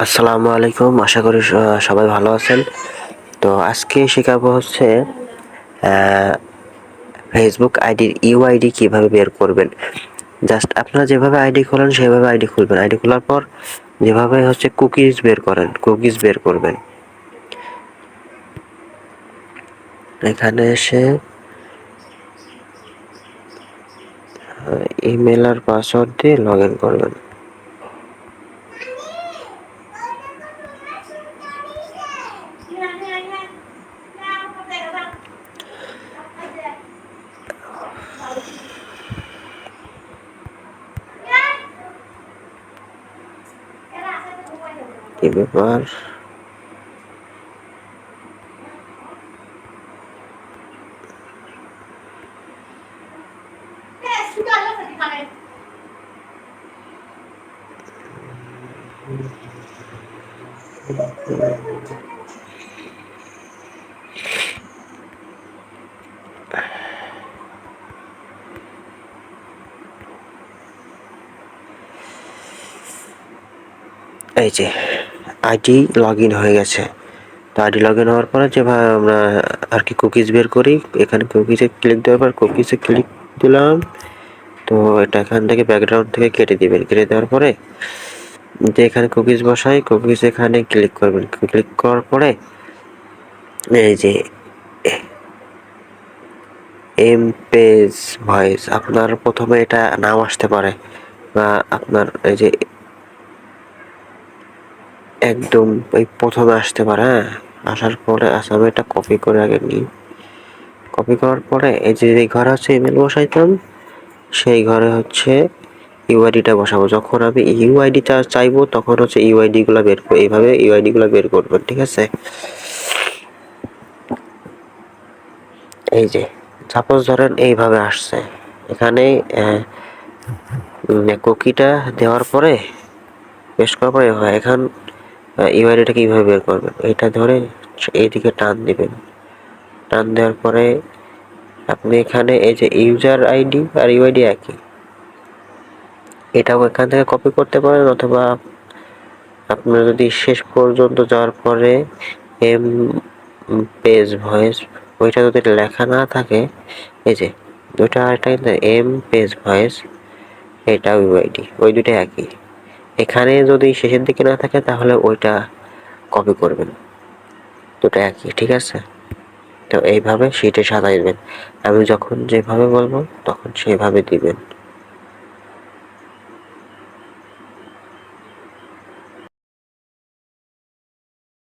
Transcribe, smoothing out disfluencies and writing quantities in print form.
আসসালামু আলাইকুম, আশা করি সবাই ভালো আছেন। তো আজকে শেখাবো হচ্ছে ফেসবুক আইডির ইউআইডি কিভাবে বের করবেন। জাস্ট আপনারা যেভাবে আইডি খোলেন সেভাবে আইডি খুলবেন। আইডি খোলার পর যেভাবে হচ্ছে কুকিজ বের করেন, কুকিজ বের করবেন। এখানে এসে ইমেল আর পাসওয়ার্ড দিয়ে লগ ইন করবেন। কি ব্যাপার, এই যে আইডি লগ ইন হয়ে গেছে। তো আইডি লগ ইন হওয়ার পরে যেভাবে আমরা আর কি কুকিজ বের করি, এখানে কুকিজে ক্লিক দেওয়ার পর কুকিজে ক্লিক দিলাম। তো এটা এখান থেকে ব্যাকগ্রাউন্ড থেকে কেটে দিবেন। কেটে দেওয়ার পরে যে এখানে কুকিজ বসাই, কুকিজ এখানে ক্লিক করবেন। ক্লিক করার পরে এই যে এম পেজ ভয়েস, আপনার প্রথমে এটা নাম আসতে পারে বা আপনার এই যে একদম এই প্রথমে আসতে পারে। হ্যাঁ, আসার পরে আমি এটা কপি করে আগে নিই। কপি করার পরে এই যে ঘরে হচ্ছে ইমেল বসাইতাম, সেই ঘরে হচ্ছে ইউআইডিটা বসাবো। যখন আমি ইউআইডিটা চাইবো তখন হচ্ছে ইউআইডি গুলা বের করবো। এইভাবে ইউআইডি গুলা বের করবেন, ঠিক আছে? এই যে সাপোজ ধরেন এইভাবে আসছে, এখানে কুকিটা দেওয়ার পরে পেস্ট করার পরে এখন ইউআইডিটা কিভাবে বের করবেন, এটা ধরে এইদিকে টান দিবেন। টান দেওয়ার পরে আপনি এখানে এই যে ইউজার আইডি আর ইউআইডি একই, এটাও এখান থেকে কপি করতে পারেন, অথবা আপনার যদি শেষ পর্যন্ত যাওয়ার পরে এম পেজ ভয়েস ওইটা যদি লেখা না থাকে, এই যে দুইটা আরেকটা কিন্তু এম পেজ ভয়েস, এটাও ইউআইডি, ওই দুটো একই। এখানে যদি শেষের দিকে না থাকে তাহলে ওইটা কপি করবেন, দুটো একই, ঠিক আছে? তো এইভাবে শিটে সাজাইবেন। আমি যখন যেভাবে বলবো তখন সেভাবে দিবেন।